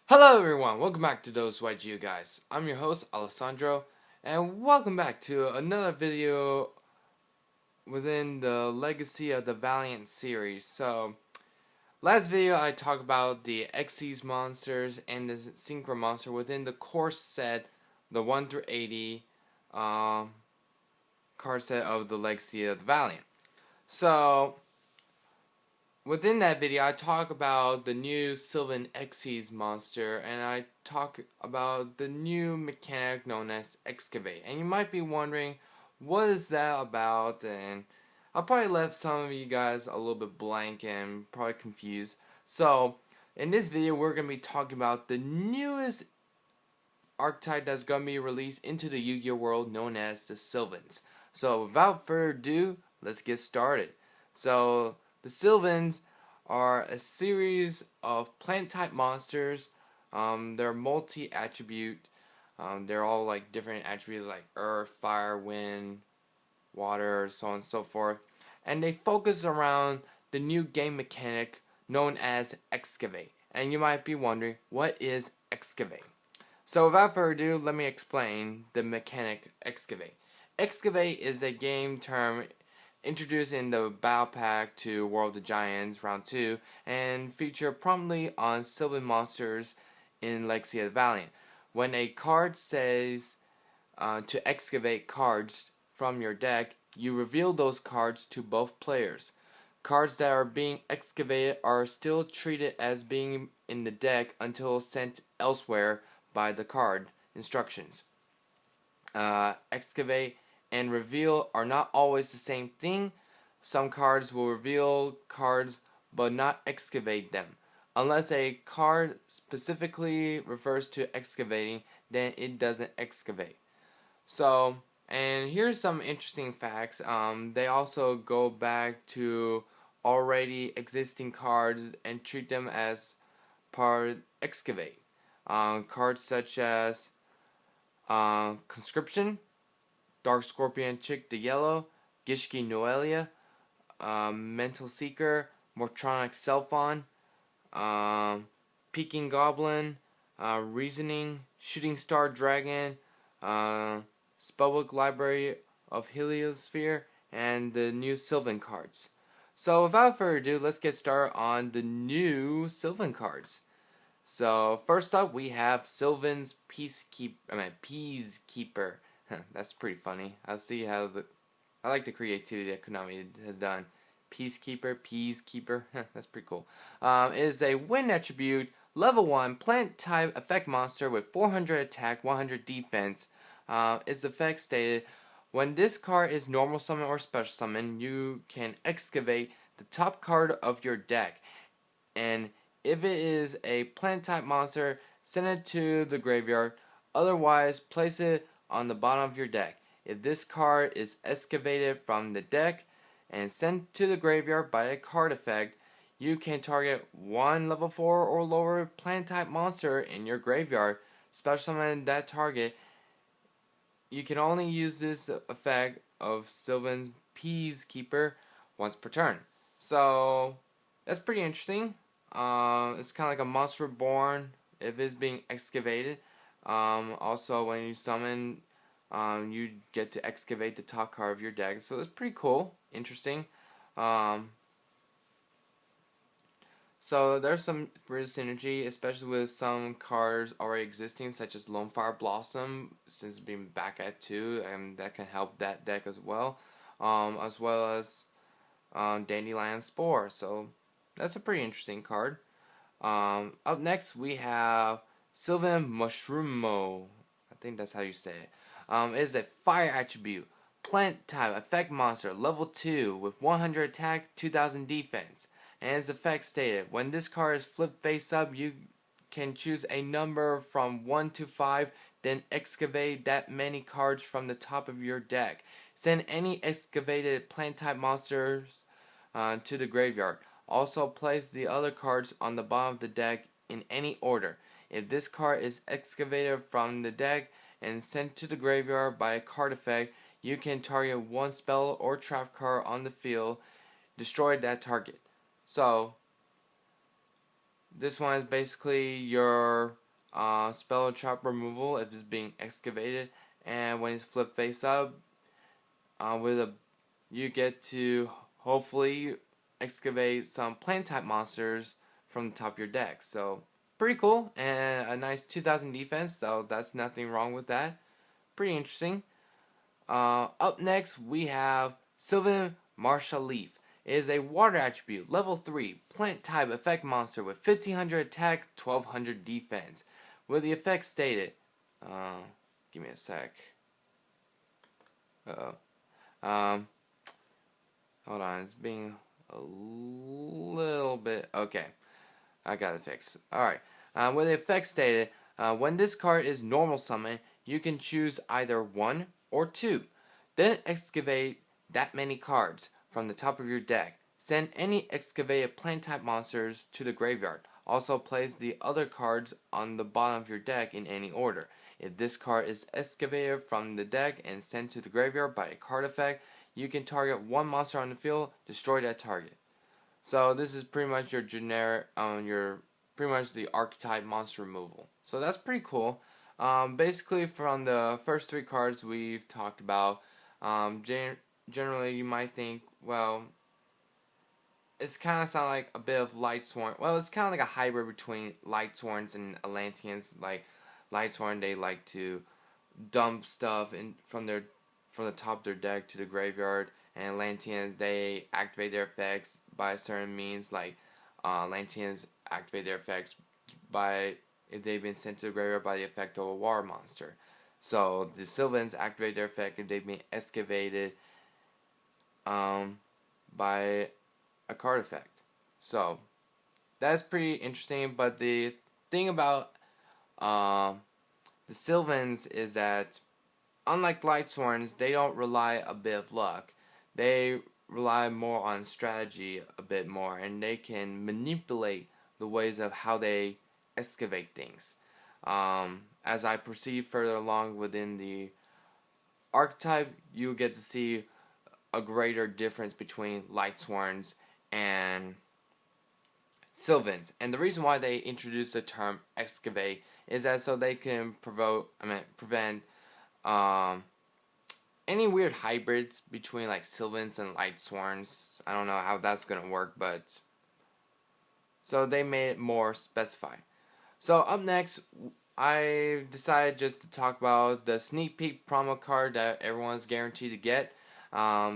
Hello everyone, welcome back to ThoseYGOguys. I'm your host, Alessandro, and welcome back to another video within the Legacy of the Valiant series. So, last video I talked about the Xyz monsters and the Synchro monster within the course set, the 1 through 80 card set of the Legacy of the Valiant. So, within that video, I talk about the new Sylvan Xyz monster, and I talk about the new mechanic known as Excavate. And you might be wondering, what is that about? And I'll probably left some of you guys a little bit blank and probably confused. So, in this video, we're going to be talking about the newest archetype that's going to be released into the Yu-Gi-Oh world, known as the Sylvans. So, without further ado, let's get started. So, the Sylvans are a series of plant-type monsters. They're multi-attribute. They're all like different attributes like earth, fire, wind, water, so on and so forth. And they focus around the new game mechanic known as Excavate. And you might be wondering, what is Excavate? So without further ado, let me explain the mechanic Excavate. Excavate is a game term introduced in the Battle Pack to World of the Giants Round 2 and featured prominently on Sylvan monsters in Legacy of the Valiant. When a card says to excavate cards from your deck, you reveal those cards to both players. Cards that are being excavated are still treated as being in the deck until sent elsewhere by the card instructions. Excavate and reveal are not always the same thing. Some cards will reveal cards but not excavate them. Unless a card specifically refers to excavating, then it doesn't excavate. So, and here's some interesting facts. They also go back to already existing cards and treat them as part of excavate. Cards such as Conscription, Dark Scorpion Chick the Yellow, Gishki Noelia, Mental Seeker, Mortronic Sylvan, Peking Goblin, Reasoning, Shooting Star Dragon, Spellbook Library of Heliosphere, and the new Sylvan cards. So without further ado, let's get started on the new Sylvan cards. So first up, we have Sylvan's Peacekeeper. That's pretty funny. I like the creativity that Konami has done. Peacekeeper. That's pretty cool. It is a wind attribute, level 1, plant type effect monster with 400 attack, 100 defense. Its effect stated, when this card is normal summon or special summon, you can excavate the top card of your deck. And if it is a plant type monster, send it to the graveyard. Otherwise, place it on the bottom of your deck. If this card is excavated from the deck and sent to the graveyard by a card effect, you can target one level 4 or lower plant type monster in your graveyard, special summon that target. You can only use this effect of Sylvan's Peacekeeper once per turn. So that's pretty interesting. It's kind of like a monster born if it's being excavated. Also, when you summon, you get to excavate the top card of your deck. So it's pretty cool, interesting. So there's some real synergy, especially with some cards already existing, such as Lone Fire Blossom, since being back at 2, and that can help that deck as well as Dandelion Spore. So that's a pretty interesting card. Up next, we have Sylvan Mushroommo. I think that's how you say it. It is a fire attribute, plant type, effect monster, level 2, with 100 attack, 2000 defense. And its effect stated, when this card is flipped face up, you can choose a number from 1 to 5, then excavate that many cards from the top of your deck. Send any excavated plant type monsters to the graveyard. Also place the other cards on the bottom of the deck in any order. If this card is excavated from the deck and sent to the graveyard by a card effect, you can target one spell or trap card on the field, destroy that target. So This one is basically your spell trap removal if it's being excavated, and when it's flipped face up, with a you get to hopefully excavate some plant type monsters from the top of your deck. So pretty cool, and a nice 2000 defense, so that's nothing wrong with that. Pretty interesting. Up next we have Sylvan Martial Leaf. It is a water attribute, level 3, plant type effect monster with 1500 attack, 1200 defense. With the effect stated, give me a sec. Um, hold on, it's being a little bit, okay, I got it fixed. Alright, with the effect stated, when this card is normal summon, you can choose either 1 or 2. Then excavate that many cards from the top of your deck. Send any excavated plant type monsters to the graveyard. Also place the other cards on the bottom of your deck in any order. If this card is excavated from the deck and sent to the graveyard by a card effect, you can target one monster on the field, destroy that target. So this is pretty much your generic, pretty much the archetype monster removal. So that's pretty cool. Basically from the first 3 cards we've talked about, generally you might think, well, it's kind of sound like a bit of Lightsworn. Well, it's kind of like a hybrid between Lightsworns and Atlanteans. Like Lightsworn, they like to dump stuff from the top of their deck to the graveyard, and Atlanteans, they activate their effects by certain means. Like Atlanteans activate their effects by if they've been sent to the graveyard by the effect of a water monster. So the Sylvans activate their effect if they've been excavated by a card effect. So that's pretty interesting. But the thing about the Sylvans is that, unlike Lightsworns, they don't rely a bit of luck. They rely more on strategy a bit more, and they can manipulate the ways of how they excavate things. As I proceed further along within the archetype, you get to see a greater difference between Lightsworns and Sylvans. And the reason why they introduced the term excavate is that so they can prevent any weird hybrids between like Sylvans and Lightsworns. I don't know how that's gonna work, but so they made it more specified. So up next, I decided just to talk about the sneak peek promo card that everyone's guaranteed to get.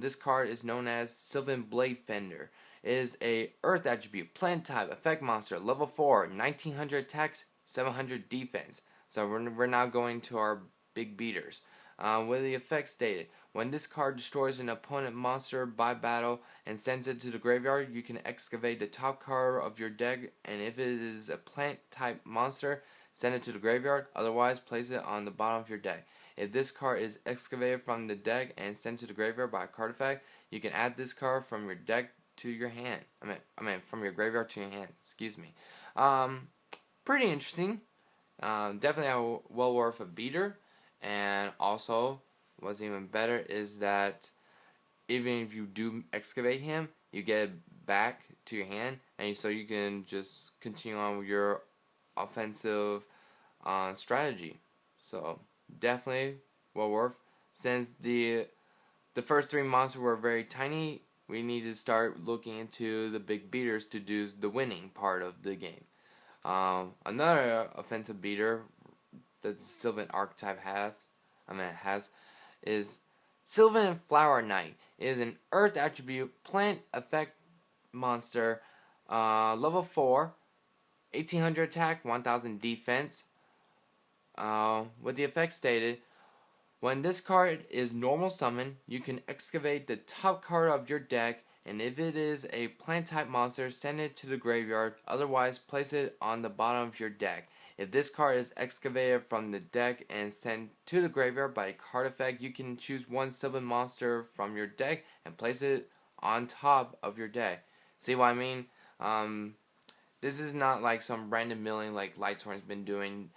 This card is known as Sylvan Blade Fender. It is a Earth attribute, plant type, effect monster, level 4, 1900 attack, 700 defense. So we're now going to our big beaters. With the effect stated, when this card destroys an opponent monster by battle and sends it to the graveyard, you can excavate the top card of your deck, and if it is a plant type monster, send it to the graveyard, otherwise place it on the bottom of your deck. If this card is excavated from the deck and sent to the graveyard by a card effect, you can add this card from your deck to your hand. From your graveyard to your hand. Excuse me. Pretty interesting. Definitely well worth a beater. And also, what's even better is that even if you do excavate him, you get it back to your hand, and so you can just continue on with your offensive strategy. So definitely well worth. Since the first 3 monsters were very tiny, we need to start looking into the big beaters to do the winning part of the game. Another offensive beater that the Sylvan Archetype has is Sylvan Flower Knight. It is an Earth attribute plant effect monster, level 4, 1800 attack, 1000 defense. With the effect stated, when this card is normal summon, you can excavate the top card of your deck, and if it is a plant type monster, send it to the graveyard, otherwise place it on the bottom of your deck. If this card is excavated from the deck and sent to the graveyard by a card effect, you can choose one Sylvan monster from your deck and place it on top of your deck. See what I mean? This is not like some random milling like Lightsworn's been doing.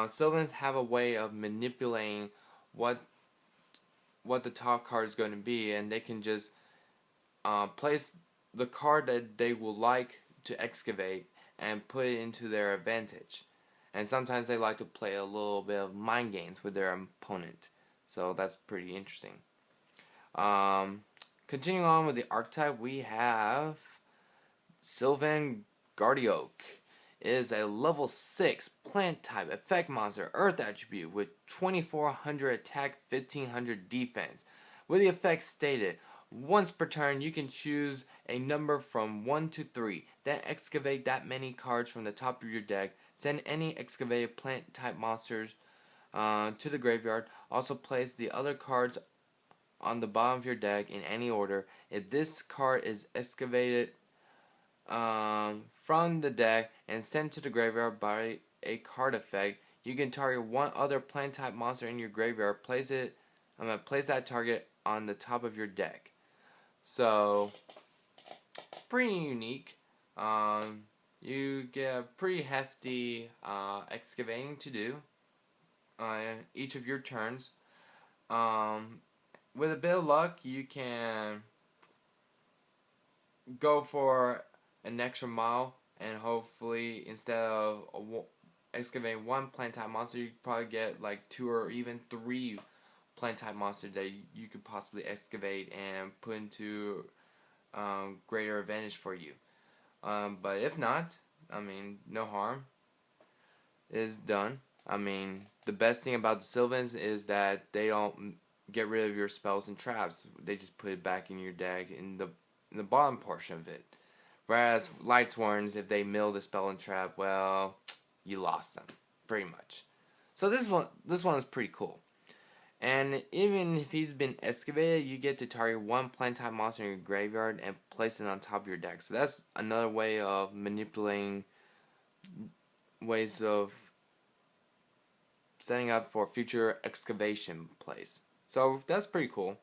Sylvans have a way of manipulating what the top card is going to be, and they can just place the card that they will like to excavate, and put it into their advantage. And sometimes they like to play a little bit of mind games with their opponent. So that's pretty interesting. Continuing on with the archetype, we have Sylvan is a level 6 plant type effect monster earth attribute with 2400 attack, 1500 defense. With the effect stated, once per turn you can choose a number from 1 to 3, then excavate that many cards from the top of your deck, send any excavated plant type monsters to the graveyard, also place the other cards on the bottom of your deck in any order. If this card is excavated from the deck and sent to the graveyard by a card effect, you can target one other plant type monster in your graveyard. Place that target on the top of your deck. So pretty unique. You get a pretty hefty excavating to do each of your turns. With a bit of luck, you can go for an extra mile, and hopefully instead of excavating one plant type monster, you probably get like 2 or even 3 plant type monsters that you could possibly excavate and put into greater advantage for you. But if not, I mean, no harm is done. I mean, the best thing about the Sylvans is that they don't get rid of your spells and traps. They just put it back in your deck in the bottom portion of it. Whereas Lightsworns, if they mill the spell and trap, well, you lost them, pretty much. So this one is pretty cool. And even if he's been excavated, you get to target one plant type monster in your graveyard and place it on top of your deck. So that's another way of manipulating ways of setting up for future excavation plays. So that's pretty cool.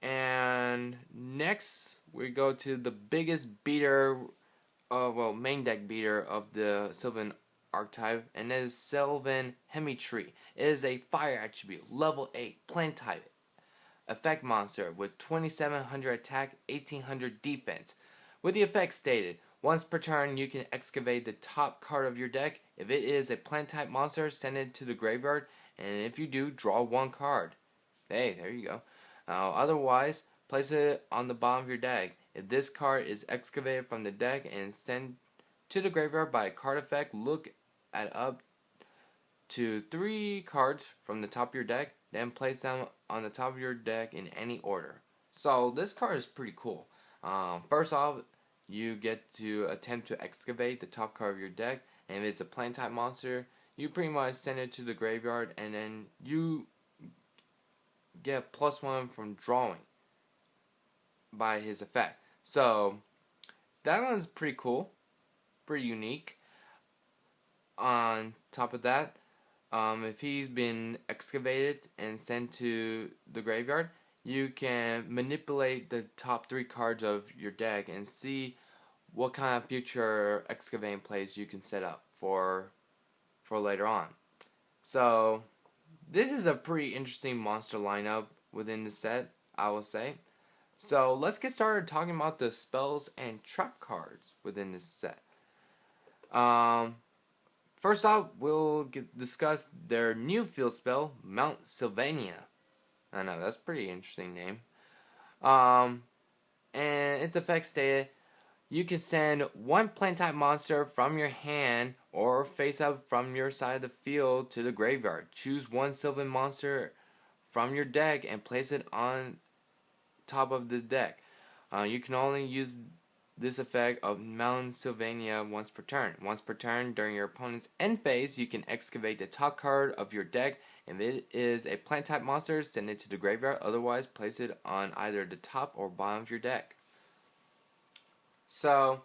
And next we go to the biggest beater, main deck beater of the Sylvan archetype, and that is Sylvan Hemitree. It is a fire attribute, level 8, plant type, effect monster with 2700 attack, 1800 defense. With the effect stated, once per turn you can excavate the top card of your deck. If it is a plant type monster, send it to the graveyard, and if you do, draw one card. Hey, there you go. Otherwise, place it on the bottom of your deck. If this card is excavated from the deck and sent to the graveyard by a card effect, look at up to 3 cards from the top of your deck, then place them on the top of your deck in any order. So this card is pretty cool. First off, you get to attempt to excavate the top card of your deck, and if it's a plant type monster, you pretty much send it to the graveyard, and then you get +1 from drawing by his effect. So that one's pretty cool, pretty unique. On top of that, if he's been excavated and sent to the graveyard, you can manipulate the top 3 cards of your deck and see what kind of future excavating plays you can set up for later on. So this is a pretty interesting monster lineup within the set, I will say. So let's get started talking about the spells and trap cards within this set. First off, we'll discuss their new field spell, Mount Sylvania. I know, that's a pretty interesting name. And its effect stated, you can send one plant type monster from your hand or face up from your side of the field to the graveyard. Choose one Sylvan monster from your deck and place it on top of the deck. You can only use this effect of Mount Sylvania once per turn. Once per turn during your opponent's end phase, you can excavate the top card of your deck. If it is a plant type monster, send it to the graveyard. Otherwise, place it on either the top or bottom of your deck. So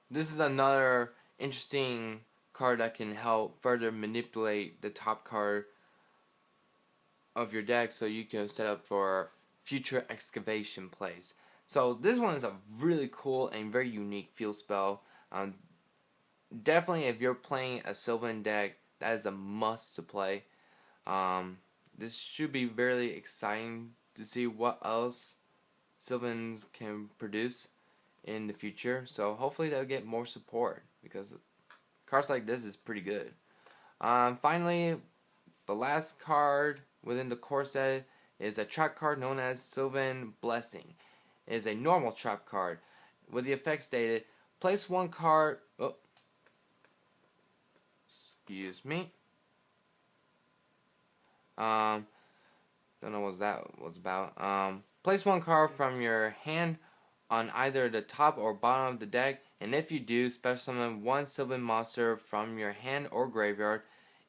this is another interesting card that can help further manipulate the top card of your deck so you can set up for future excavation plays. So this one is a really cool and very unique field spell. Definitely if you're playing a Sylvan deck, that is a must to play. This should be very exciting to see what else Sylvans can produce. in the future. So hopefully they'll get more support because cards like this is pretty good. Finally, the last card within the core set is a trap card known as Sylvan Blessing. It is a normal trap card. With the effect stated, place one card. Oh, excuse me. Don't know what that was about. Place one card from your hand on either the top or bottom of the deck, and if you do, special summon one Sylvan monster from your hand or graveyard.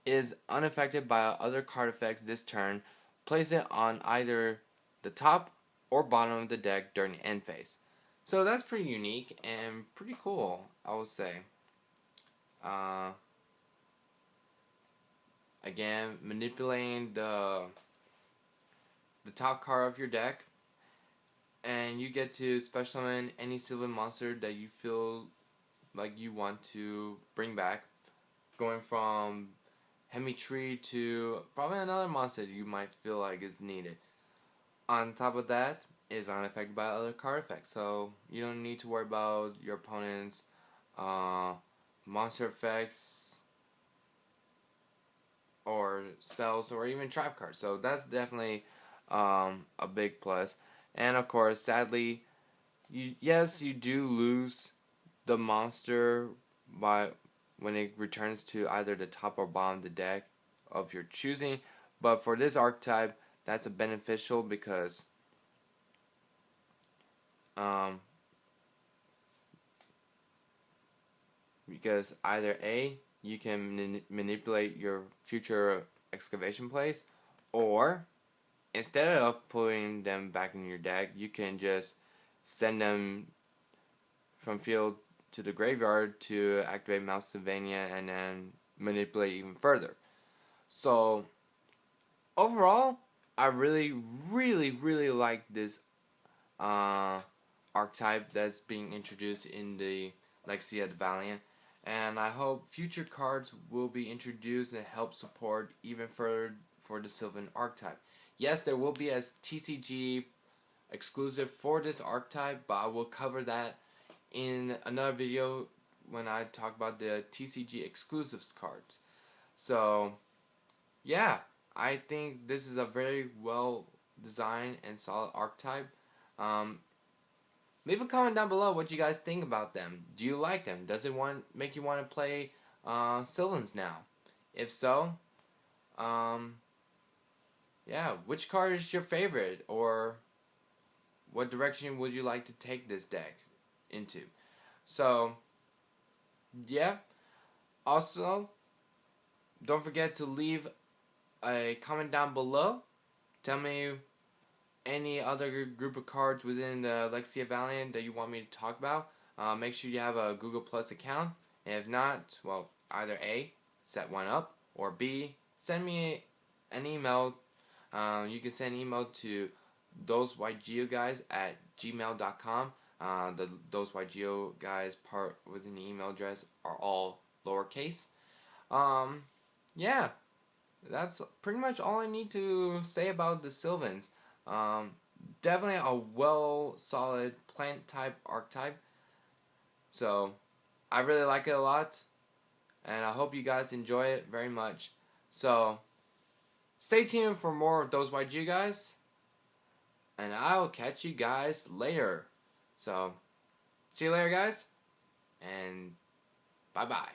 Is unaffected by other card effects this turn. Place it on either the top or bottom of the deck during the end phase. So that's pretty unique and pretty cool, I would say. Again, manipulating the top card of your deck, and you get to special summon any Sylvan monster that you feel like you want to bring back, going from Tree to probably another monster you might feel like is needed. On top of that, it is unaffected by other card effects, so you don't need to worry about your opponent's monster effects or spells or even trap cards. So that's definitely a big plus. And of course, sadly, you do lose the monster when it returns to either the top or bottom of the deck of your choosing. But for this archetype, that's a beneficial because either A, you can manipulate your future excavation plays, or instead of putting them back in your deck, you can just send them from field to the graveyard to activate Mount Sylvania and then manipulate even further. So overall, I really like this archetype that's being introduced in the Legacy of the Valiant, and I hope future cards will be introduced and help support even further for the Sylvan archetype. Yes, there will be a TCG exclusive for this archetype, but I will cover that in another video when I talk about the TCG exclusives cards. So yeah, I think this is a very well designed and solid archetype. Leave a comment down below what you guys think about them. Do you like them? Does it make you want to play Sylvans now? If so, yeah, which card is your favorite, or what direction would you like to take this deck into? So yeah, also don't forget to leave a comment down below. Tell me any other group of cards within the Legacy of Valiant that you want me to talk about. Make sure you have a Google Plus account, and if not, well, either A, set one up, or B, send me an email. You can send an email to ThoseYGOguys@gmail.com. The ThoseYGOguys part within the email address are all lowercase. Yeah, that's pretty much all I need to say about the Sylvans. Definitely a solid plant type archetype. So I really like it a lot, and I hope you guys enjoy it very much. So stay tuned for more of ThoseYGOguys, and I'll catch you guys later. So see you later, guys, and bye bye.